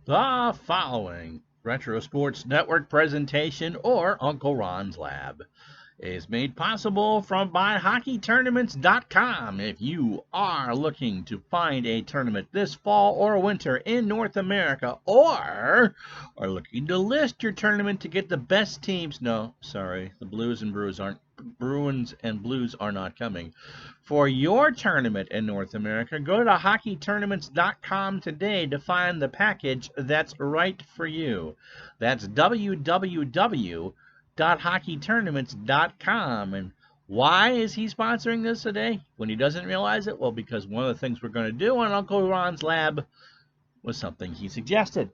The following Retro Sports Network presentation or Uncle Ron's Lab is made possible by hockeytournaments.com. If you are looking to find a tournament this fall or winter in North America, or are looking to list your tournament to get the best teams, no, sorry, the Bruins and Blues are not coming. For your tournament in North America, go to hockeytournaments.com today to find the package that's right for you. That's www.hockeytournaments.com. And why is he sponsoring this today when he doesn't realize it? Well, because one of the things we're going to do on Uncle Ron's Lab was something he suggested.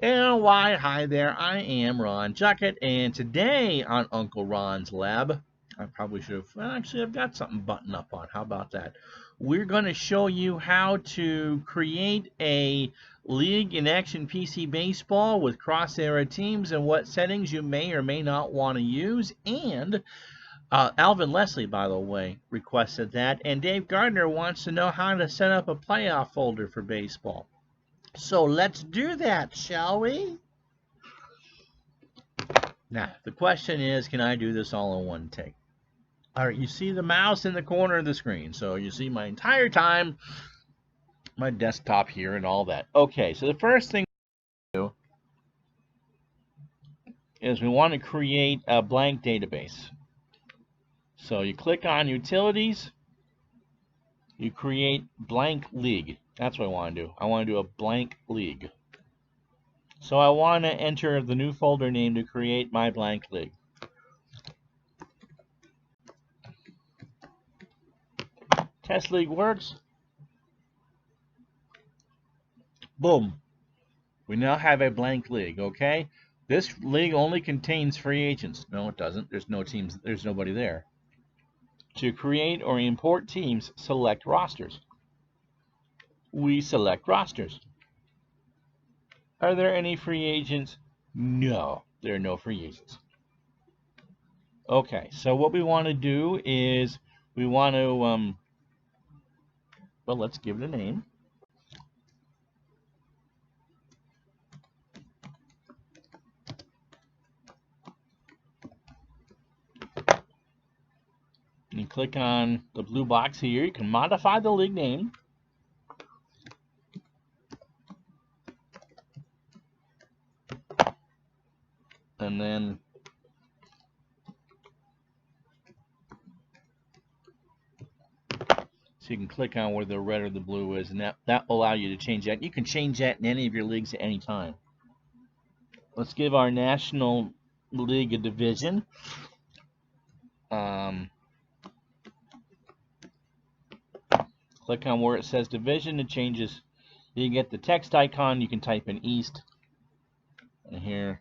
And why, hi there, I am Ron Juckett, and today on Uncle Ron's Lab, I probably should have, well, actually, I've got something buttoned up on. How about that? We're going to show you how to create a league in Action PC Baseball with cross-era teams and what settings you may or may not want to use. And Alvin Leslie, by the way, requested that. And Dave Gardner wants to know how to set up a playoff folder for baseball. So let's do that, shall we? Now, the question is, can I do this all in one take? All right, you see the mouse in the corner of the screen. So you see my entire time, my desktop here and all that. Okay, so the first thing we do is we want to create a blank database. So you click on Utilities, you create blank league. That's what I want to do. I want to do a blank league. So I want to enter the new folder name to create my blank league. Test league works. Boom. We now have a blank league, okay? This league only contains free agents. No, it doesn't. There's no teams. There's nobody there. To create or import teams, select rosters. We select rosters. Are there any free agents? No, there are no free agents. Okay, so what we want to do is we want to, well, let's give it a name. You click on the blue box here. You can modify the league name. And then so you can click on where the red or the blue is, and that will allow you to change that. You can change that in any of your leagues at any time. Let's give our National League a division. Click on where it says division. It changes. You get the text icon. You can type in East. And here.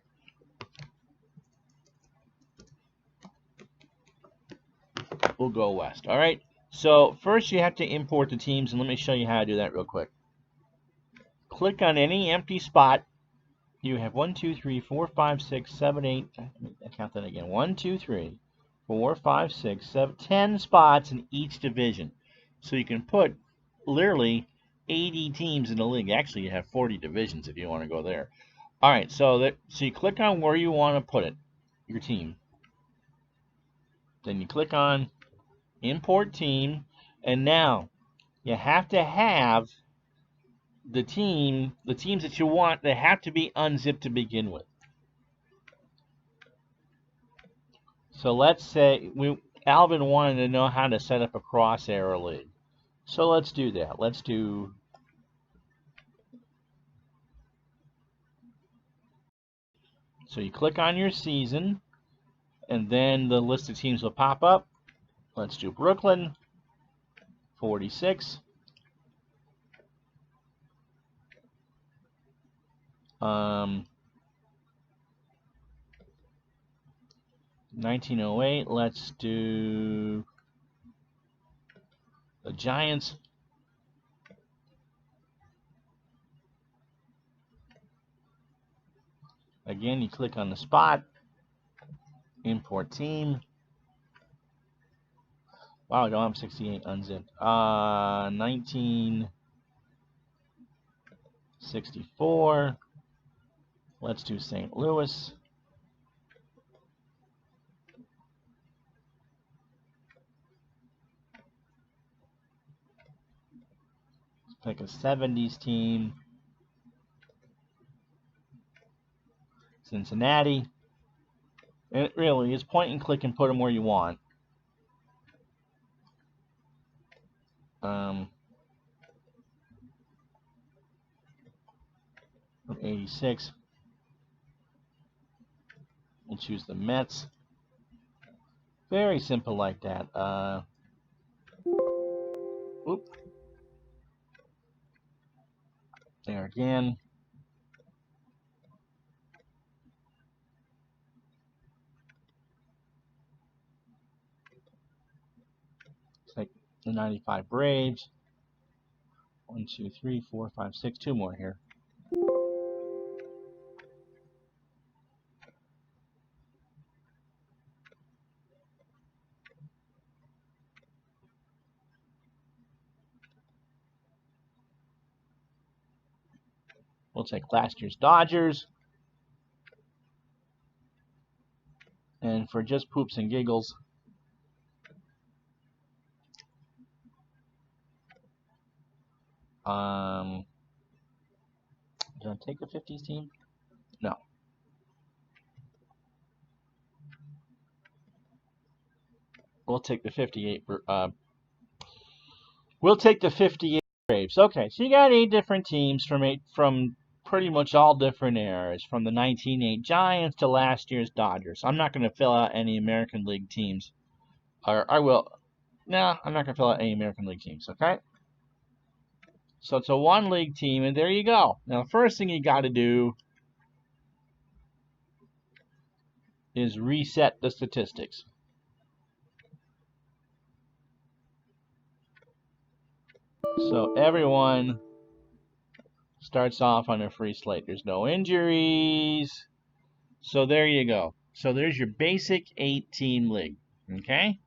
We'll go West. All right. So first you have to import the teams, and let me show you how to do that real quick. Click on any empty spot. You have 1, 2, 3, 4, 5, 6, 7, 8. I count that again. 1, 2, 3, 4, 5, 6, 7, 10 spots in each division. So you can put literally 80 teams in the league. Actually, you have 40 divisions if you want to go there. All right, so you click on where you want to put it, your team. Then you click on Import Team, and now you have to have the teams that you want, they have to be unzipped to begin with. So let's say Alvin wanted to know how to set up a cross-era league. So let's do that. Let's do so you click on your season, and then the list of teams will pop up. Let's do Brooklyn, 46. 1908. Let's do the Giants. Again, you click on the spot, import team. Wow, I don't have 68 unzipped. 19 64. Let's do St. Louis. Pick a 70s team. Cincinnati. And it really is point and click and put them where you want. 86. We'll choose the Mets. Very simple like that. Oop. There again. Take the 95 Braves. 1, 2, 3, 4, 5, 6. Two more here. We'll take last year's Dodgers. And for just poops and giggles, did I take the 50s team? No. We'll take the 58. We'll take the 58 Braves. Okay, so you got 8 different teams from pretty much all different eras, from the 1908 Giants to last year's Dodgers. I'm not going to fill out any American League teams. Or I will. No, I'm not going to fill out any American League teams, okay? So it's a one league team, and there you go. Now, the first thing you got to do is reset the statistics. So everyone starts off on a free slate. There's no injuries. So there you go. So there's your basic 8-team league, okay?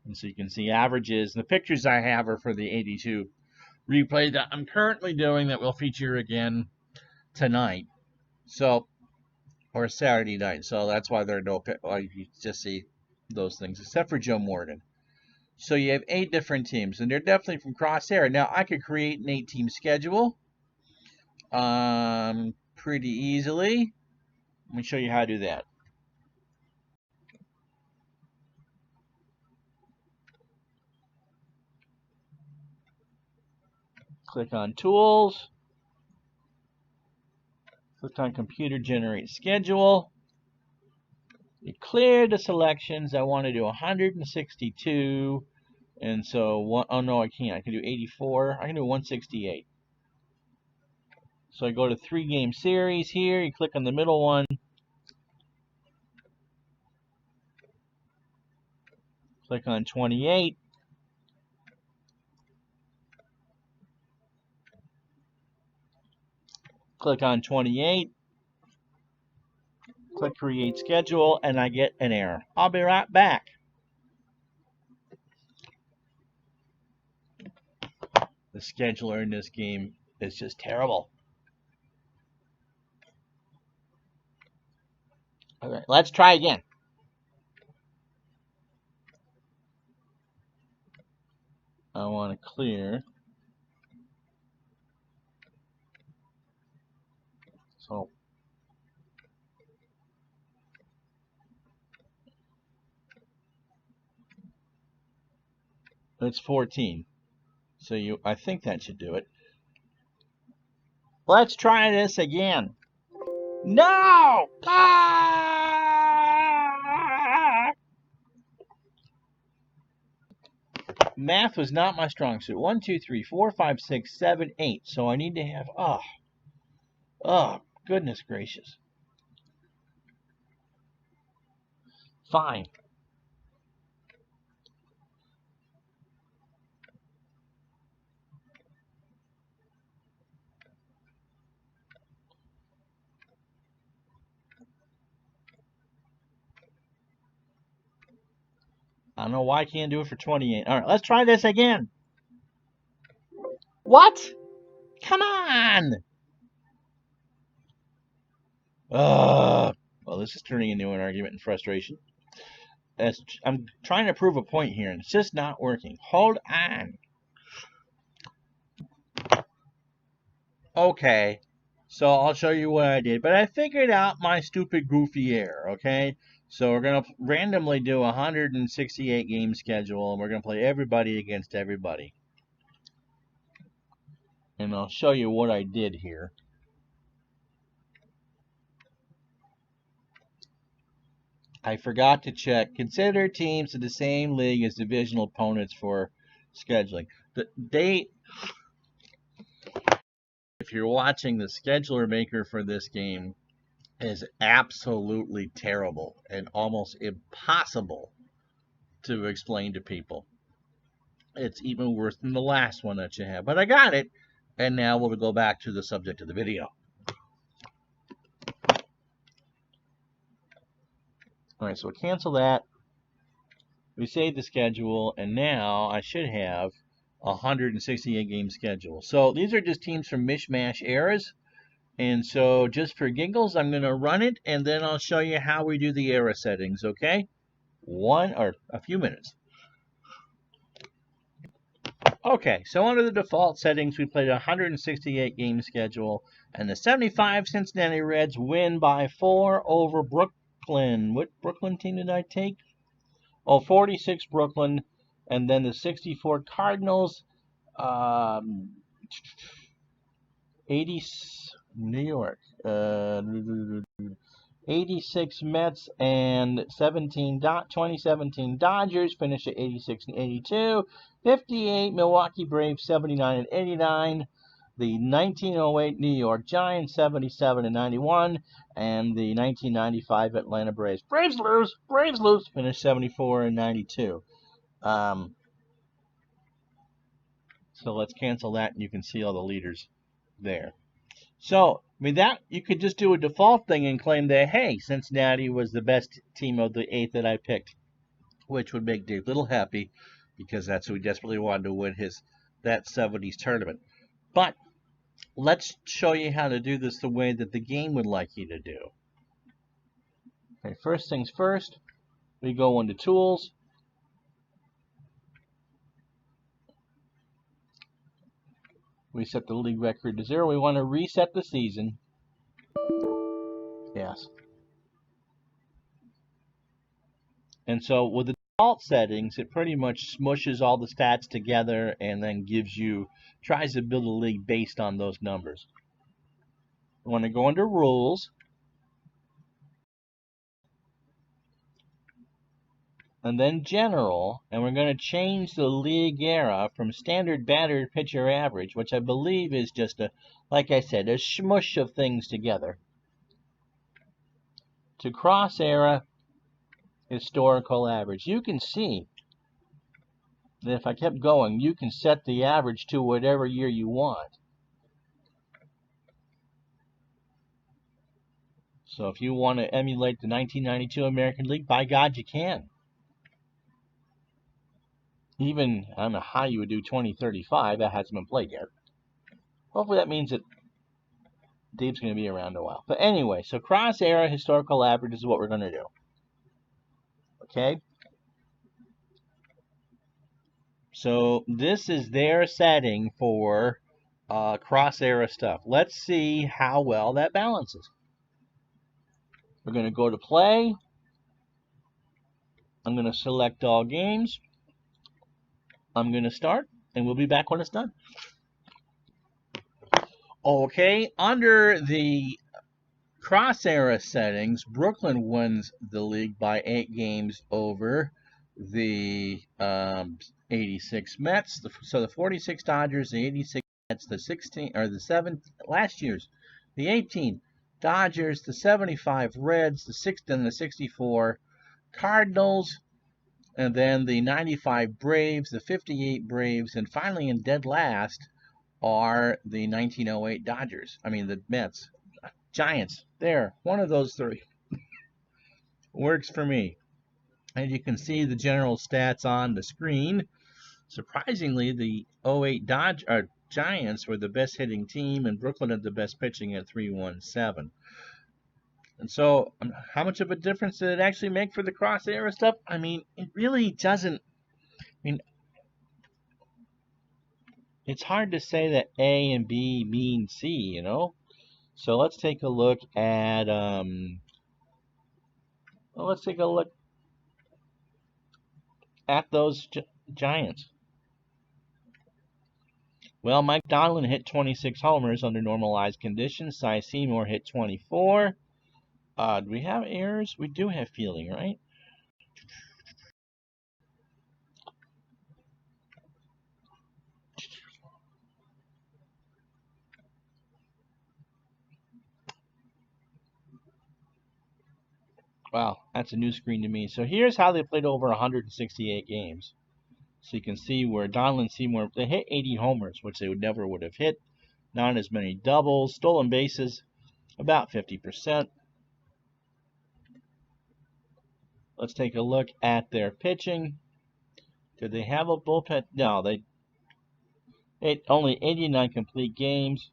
And so you can see averages. The pictures I have are for the 82 replay that I'm currently doing that will feature again tonight. So, or Saturday night. So that's why there are no, you just see those things, except for Joe Morgan. So you have 8 different teams, and they're definitely from Crosshair. Now, I could create an 8-team schedule pretty easily. Let me show you how to do that. Click on Tools. Click on Computer Generate Schedule. You clear the selections. I want to do 162. And so, oh no, I can't. I can do 84. I can do 168. So I go to 3-game series here. You click on the middle one. Click on 28. Click on 28. Click Create Schedule, and I get an error. I'll be right back. The scheduler in this game is just terrible. Okay, let's try again. I want to clear. So it's 14. So I think that should do it. Let's try this again. No! Ah! Math was not my strong suit. 1, 2, 3, 4, 5, 6, 7, 8. So I need to have, oh, goodness gracious. Fine. I don't know why I can't do it for 28. All right, let's try this again. What? Come on! Well, this is turning into an argument and frustration. I'm trying to prove a point here, and it's just not working. Hold on. Okay, so I'll show you what I did. But I figured out my stupid goofy error, okay? So we're going to randomly do a 168 game schedule, and we're going to play everybody against everybody. And I'll show you what I did here. I forgot to check. Consider teams in the same league as divisional opponents for scheduling. If you're watching, the scheduler maker for this game is absolutely terrible and almost impossible to explain to people. It's even worse than the last one that you have. But I got it. And now we'll go back to the subject of the video. All right, so we'll cancel that. We save the schedule, and now I should have a 168 game schedule. So these are just teams from mishmash eras. And so just for giggles, I'm going to run it, and then I'll show you how we do the era settings, okay? A few minutes. Okay, so under the default settings, we played a 168 game schedule, and the 75 Cincinnati Reds win by 4 over Brooklyn. What Brooklyn team did I take? Oh, 46 Brooklyn, and then the 64 Cardinals, 80 New York, 86 Mets, and 2017 Dodgers finished at 86 and 82. 58 Milwaukee Braves, 79 and 89. The 1908 New York Giants, 77 and 91. And the 1995 Atlanta Braves. Braves lose, finished 74 and 92. So let's cancel that, and you can see all the leaders there. So, I mean, that you could just do a default thing and claim that, hey, Cincinnati was the best team of the 8 that I picked, which would make Dave Little happy because that's who he desperately wanted to win that 70s tournament. But let's show you how to do this the way that the game would like you to do. Okay, first things first, we go into Tools. We set the league record to 0. We want to reset the season. Yes. And so with the default settings, it pretty much smushes all the stats together and then tries to build a league based on those numbers. We want to go under Rules. And then General, and we're going to change the league era from standard batter pitcher average, which I believe is just like I said, a smush of things together, to cross era historical average. You can see that if I kept going, you can set the average to whatever year you want. So if you want to emulate the 1992 American League, by God, you can. Even, I don't know how you would do 2035. That hasn't been played yet. Hopefully that means that Dave's going to be around a while. But anyway, so cross-era historical average is what we're going to do. Okay? So this is their setting for cross-era stuff. Let's see how well that balances. We're going to go to play. I'm going to select all games. I'm going to start, and we'll be back when it's done. Okay, under the cross-era settings, Brooklyn wins the league by 8 games over the 86 Mets. So the 46 Dodgers, the 86 Mets, the 16 or the 7 last year's, the 18 Dodgers, the 75 Reds, the 6 and the 64 Cardinals, and then the 95 Braves, the 58 Braves, and finally in dead last are the 1908 Dodgers. I mean the Mets. Giants. There, one of those 3 works for me. And you can see the general stats on the screen. Surprisingly, the 08 Giants were the best hitting team, and Brooklyn had the best pitching at 317. And so, how much of a difference did it actually make for the cross era stuff? I mean, it really doesn't. I mean, it's hard to say that A and B mean C, you know? So let's take a look at well, let's take a look at those Giants. Well, Mike Donlin hit 26 homers under normalized conditions. Cy Seymour hit 24. Do we have errors? We do have fielding, right? Wow, that's a new screen to me. So here's how they played over 168 games. So you can see where Donlin, Seymour, they hit 80 homers, which they never would have hit. Not as many doubles. Stolen bases, about 50%. Let's take a look at their pitching. Did they have a bullpen? No, they only 89 complete games.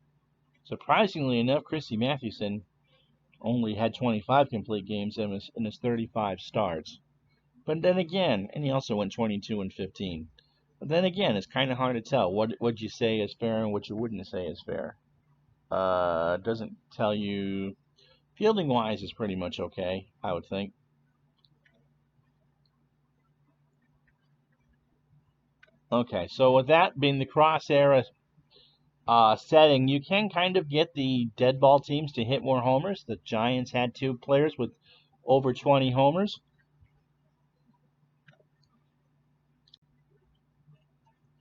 Surprisingly enough, Christy Mathewson only had 25 complete games in his 35 starts. But then again, and he also went 22 and 15. But then again, it's kind of hard to tell what you say is fair and what you wouldn't say is fair. Doesn't tell you. Fielding wise is pretty much okay, I would think. Okay, so with that being the cross era setting, you can kind of get the dead ball teams to hit more homers. The Giants had 2 players with over 20 homers.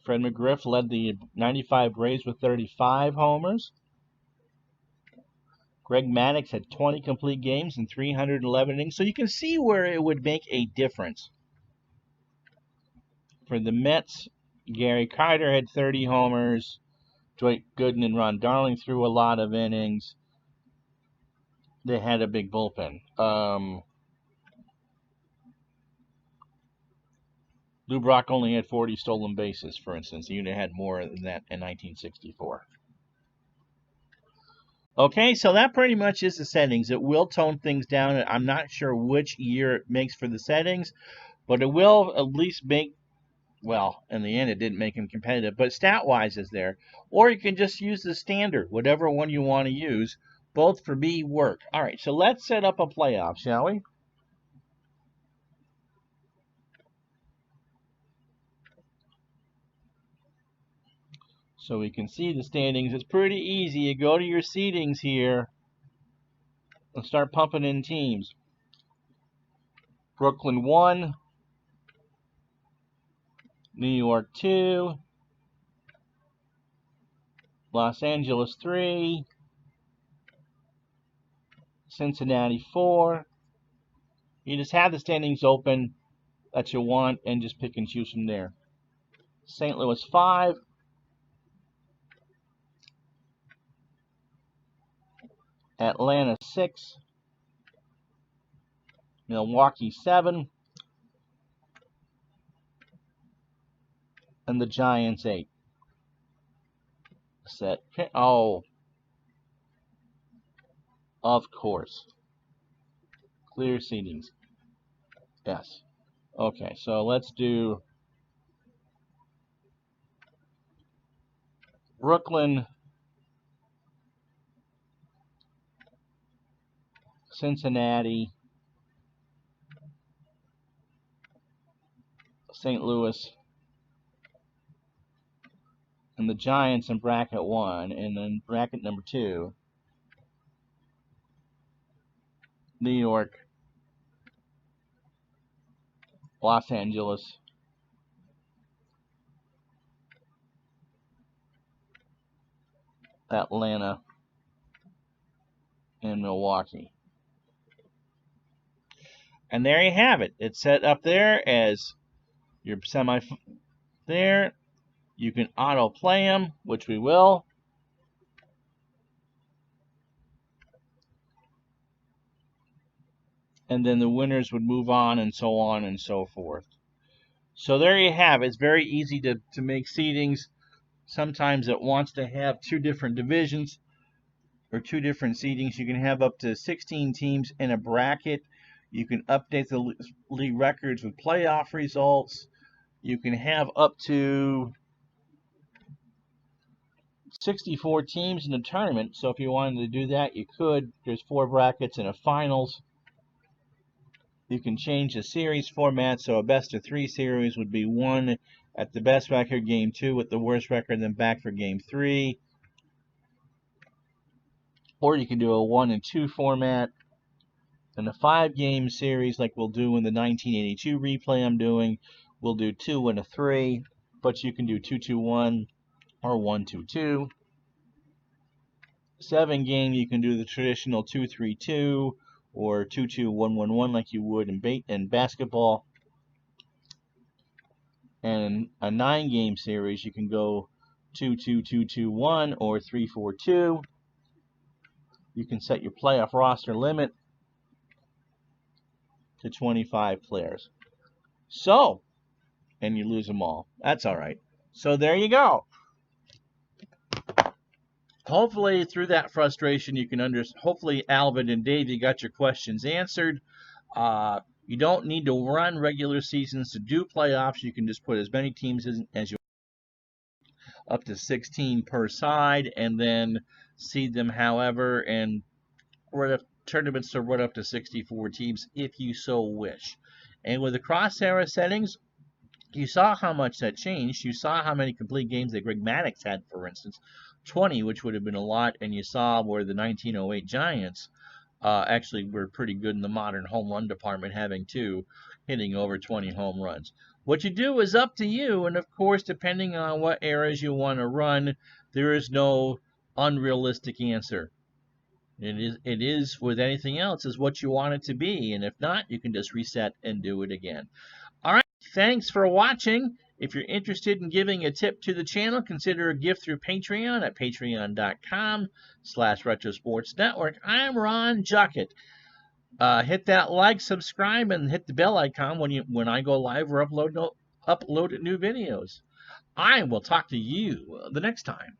Fred McGriff led the 95 Braves with 35 homers. Greg Maddux had 20 complete games and 311 innings. So you can see where it would make a difference. For the Mets, Gary Carter had 30 homers. Dwight Gooden and Ron Darling threw a lot of innings. They had a big bullpen. Lou Brock only had 40 stolen bases, for instance. The unit had more than that in 1964. Okay, so that pretty much is the settings. It will tone things down. I'm not sure which year it makes for the settings, but it will at least make, well, in the end it didn't make him competitive, but stat-wise is there. Or you can just use the standard, whatever one you want to use. Both for me work. All right, so let's set up a playoff, shall we? So we can see the standings. It's pretty easy. You go to your seedings here and start pumping in teams. Brooklyn 1, New York 2, Los Angeles 3, Cincinnati 4. You just have the standings open that you want and just pick and choose from there. St. Louis 5, Atlanta 6, Milwaukee 7, and the Giants 8. Set. Oh, of course. Clear seedings. Yes. Okay, so let's do Brooklyn, Cincinnati, St. Louis, and the Giants in bracket 1, and then bracket number 2, New York, Los Angeles, Atlanta, and Milwaukee. And there you have it. It's set up there as your semi there. You can auto play them, which we will. And then the winners would move on and so forth. So there you have it. It's very easy to make seedings. Sometimes it wants to have 2 different divisions. or 2 different seedings. You can have up to 16 teams in a bracket. You can update the league records with playoff results. You can have up to 64 teams in the tournament. So if you wanted to do that, you could. There's 4 brackets and a finals. You can change the series format, so a best of 3 series would be 1 at the best record, game 2 with the worst record, then back for game 3. Or you can do a 1 and 2 format. And a 5-game series like we'll do in the 1982 replay I'm doing, we'll do 2 and a 3, but you can do 2-2-1 or 1-2-2. 7-game, you can do the traditional 2-3-2 or 2-2-1-1-1 like you would in basketball. And a 9-game series, you can go 2-2-2-2-1 or 3-4-2. You can set your playoff roster limit to 25 players. So, and you lose them all. That's all right. So there you go. Hopefully, through that frustration, you can understand. Hopefully, Alvin and Dave, you got your questions answered. You don't need to run regular seasons to do playoffs. You can just put as many teams as you up to 16 per side, and then seed them however, and run tournaments to run up to 64 teams if you so wish. And with the cross-era settings, you saw how much that changed. You saw how many complete games that Greg Maddux had, for instance, 20, which would have been a lot, and you saw where the 1908 Giants actually were pretty good in the modern home run department, having 2, hitting over 20 home runs. What you do is up to you, and of course, depending on what eras you want to run, there is no unrealistic answer. It is with anything else, is what you want it to be, and if not, you can just reset and do it again. All right, thanks for watching. If you're interested in giving a tip to the channel, consider a gift through Patreon at patreon.com/retrosportsnetwork. I'm Ron Juckett. Hit that like, subscribe, and hit the bell icon when I go live or upload new videos. I will talk to you the next time.